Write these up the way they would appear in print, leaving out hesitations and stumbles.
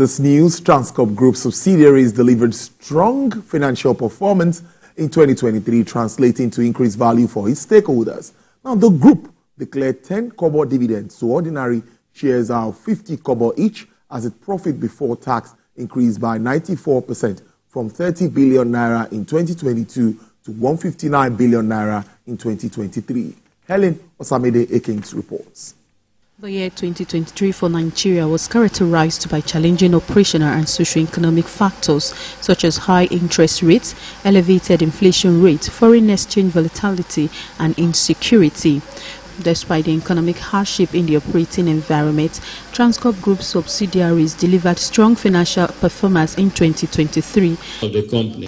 This news, Transcorp Group subsidiaries delivered strong financial performance in 2023, translating to increased value for its stakeholders. Now, the group declared 10 kobo dividends to ordinary shares of 50 kobo each, as its profit before tax increased by 94% from 30 billion naira in 2022 to 159 billion naira in 2023. Helen Osamide Ekins reports. The year 2023 for Nigeria was characterized by challenging operational and socio-economic factors such as high interest rates, elevated inflation rate, foreign exchange volatility, and insecurity. Despite the economic hardship in the operating environment, Transcorp Group subsidiaries delivered strong financial performance in 2023.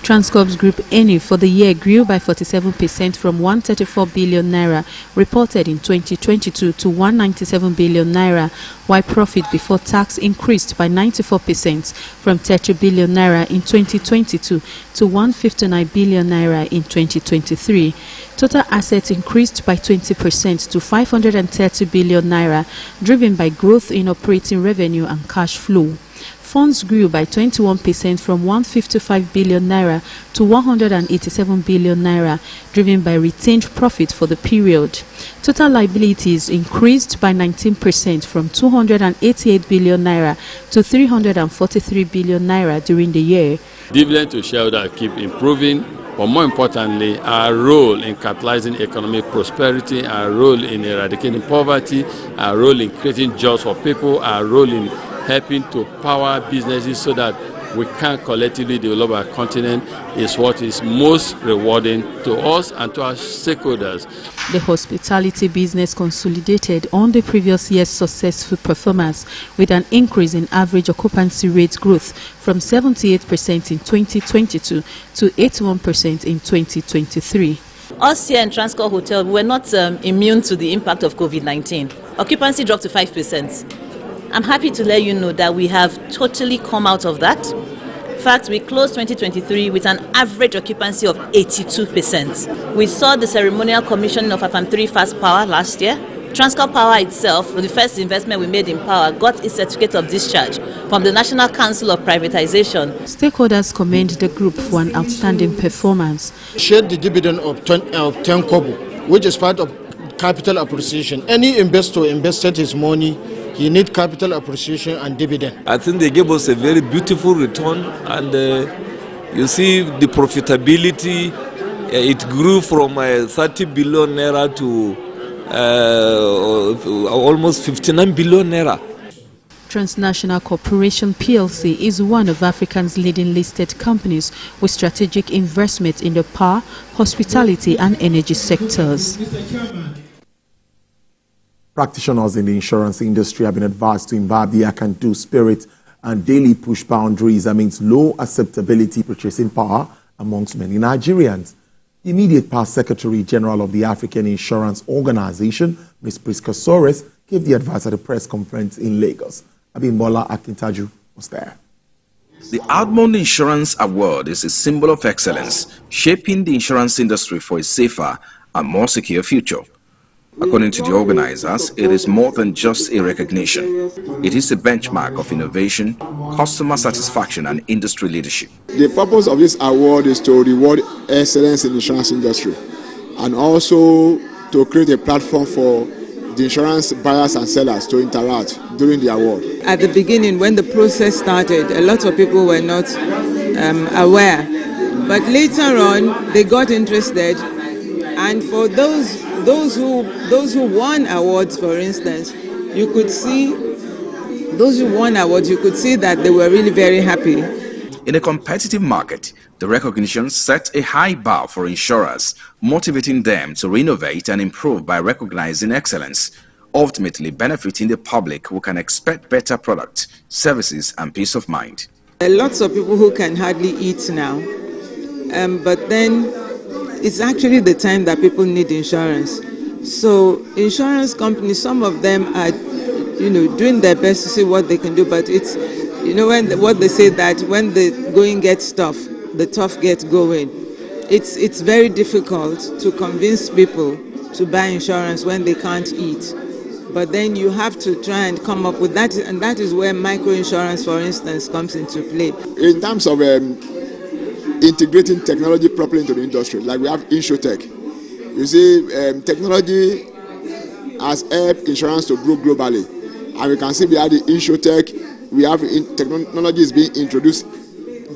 Transcorp Group earnings for the year grew by 47% from 134 billion naira reported in 2022 to 197 billion naira, while profit before tax increased by 94% from 30 billion naira in 2022 to 159 billion naira in 2023. Total assets increased by 20% to 530 billion naira, driven by growth in operating revenue and cash flow. Funds grew by 21% from 155 billion naira to 187 billion naira, driven by retained profit for the period. Total liabilities increased by 19% from 288 billion naira to 343 billion naira during the year. Dividend to shareholders keep improving, but more importantly, our role in catalyzing economic prosperity, our role in eradicating poverty, our role in creating jobs for people, our role in helping to power businesses so that we can collectively develop our continent is what is most rewarding to us and to our stakeholders. The hospitality business consolidated on the previous year's successful performance with an increase in average occupancy rate growth from 78% in 2022 to 81% in 2023. Us here in Transcorp Hotel, we were not immune to the impact of COVID-19. Occupancy dropped to 5%. I'm happy to let you know that we have totally come out of that. In fact, we closed 2023 with an average occupancy of 82%. We saw the ceremonial commissioning of Afam 3 Fast Power last year. Transcorp Power itself, the first investment we made in power, got its certificate of discharge from the National Council of Privatization. Stakeholders commend the group for an outstanding performance. Shared the dividend of 10 kobo, which is part of capital appreciation. Any investor invested his money, he needs capital appreciation and dividend. I think they gave us a very beautiful return, and you see the profitability, it grew from 30 billion naira to almost 59 billion naira. Transnational Corporation PLC is one of Africa's leading listed companies with strategic investment in the power, hospitality and energy sectors. Practitioners in the insurance industry have been advised to imbibe the can-do spirit and daily push boundaries amidst low acceptability purchasing power amongst many Nigerians. The immediate past Secretary General of the African Insurance Organization, Ms. Priska Sores, gave the advice at a press conference in Lagos. Abimbola Akintaju was there. The Almond Insurance Award is a symbol of excellence, shaping the insurance industry for a safer and more secure future. According to the organizers, it is more than just a recognition. It is a benchmark of innovation, customer satisfaction, and industry leadership. The purpose of this award is to reward excellence in the insurance industry and also to create a platform for the insurance buyers and sellers to interact during the award. At the beginning, when the process started, a lot of people were not aware. But later on, they got interested. And for those who won awards, for instance, you could see that they were really very happy. In a competitive market, the recognition set a high bar for insurers, motivating them to renovate and improve by recognizing excellence, ultimately benefiting the public who can expect better products, services, and peace of mind. There are lots of people who can hardly eat now, but then it's actually the time that people need insurance. So insurance companies, some of them are, doing their best to see what they can do, but it's, what they say that when the going gets tough, the tough get going. It's very difficult to convince people to buy insurance when they can't eat. But then you have to try and come up with that, and that is where microinsurance, for instance, comes into play. In terms of integrating technology properly into the industry, like we have InsurTech. You see, technology has helped insurance to grow globally. And we can see we have the InsurTech, we have technology is being introduced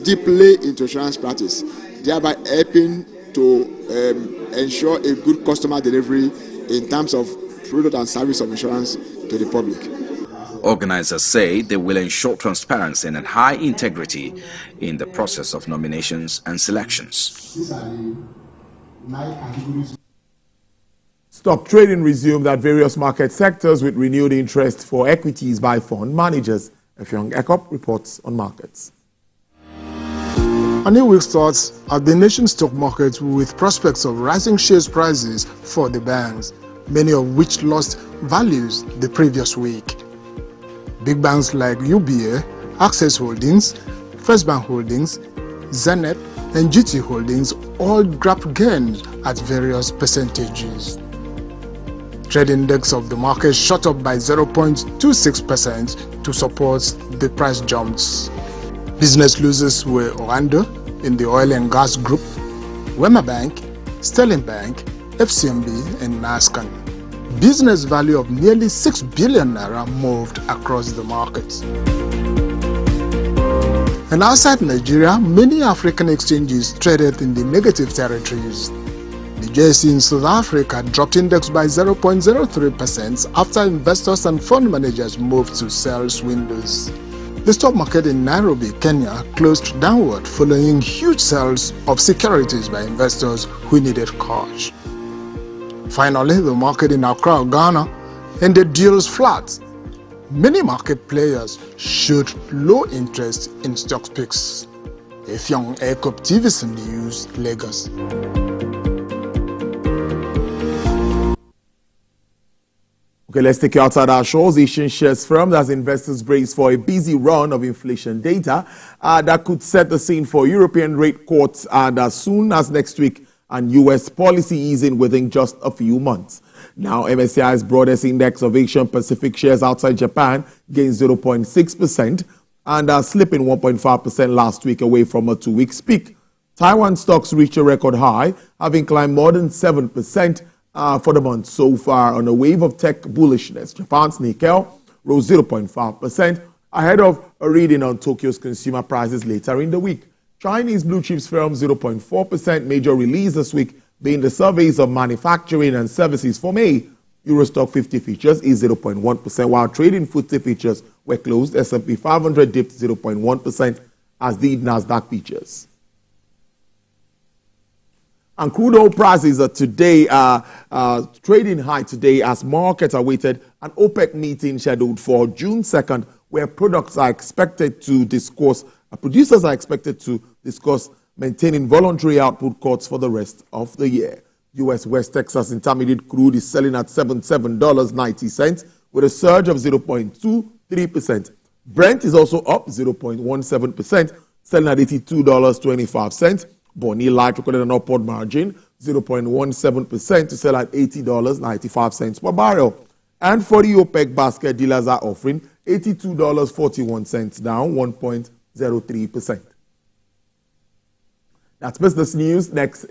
deeply into insurance practice, thereby helping to ensure a good customer delivery in terms of product and service of insurance to the public. Organizers say they will ensure transparency and high integrity in the process of nominations and selections. Stock trading resumed at various market sectors with renewed interest for equities by fund managers. Effiong Ekop reports on markets. A new week starts at the nation's stock market with prospects of rising shares prices for the banks, many of which lost values the previous week. Big banks like UBA, Access Holdings, First Bank Holdings, Zenith, and GT Holdings all grabbed gains at various percentages. Trade index of the market shot up by 0.26% to support the price jumps. Business losers were Orlando in the oil and gas group, Wema Bank, Sterling Bank, FCMB, and Nascan. Business value of nearly 6 billion naira moved across the markets. And outside Nigeria, many African exchanges traded in the negative territories. The JSE in South Africa dropped index by 0.03% after investors and fund managers moved to sales windows. The stock market in Nairobi, Kenya closed downward following huge sales of securities by investors who needed cash. Finally, the market in Accra, Ghana ended deals flat. Many market players showed low interest in stock picks. Effiong Ekop, TVC News, Lagos. Okay, let's take you outside our shores. Asian shares firmed as investors brace for a busy run of inflation data that could set the scene for European rate cuts and as soon as next week and U.S. policy easing within just a few months. Now, MSCI's broadest index of Asian Pacific shares outside Japan gained 0.6% and are slipping 1.5% last week away from a 2-week peak. Taiwan stocks reached a record high, having climbed more than 7% for the month so far on a wave of tech bullishness. Japan's Nikkei rose 0.5% ahead of a reading on Tokyo's consumer prices later in the week. Chinese blue chips fell 0.4%, major release this week being the surveys of manufacturing and services for May. Eurostock 50 futures is 0.1%, while trading FTSE futures were closed. S&P 500 dipped 0.1% as did Nasdaq futures. And crude oil prices are today trading high today as markets awaited an OPEC meeting scheduled for June 2nd, where producers are expected to discuss maintaining voluntary output cuts for the rest of the year. U.S. West Texas Intermediate crude is selling at $77.90 with a surge of 0.23%. Brent is also up 0.17%, selling at $82.25. Bonnie Light recorded an upward margin, 0.17% to sell at $80.95 per barrel. And for the OPEC basket, dealers are offering $82.41, down 1.03%. That's business news. Next is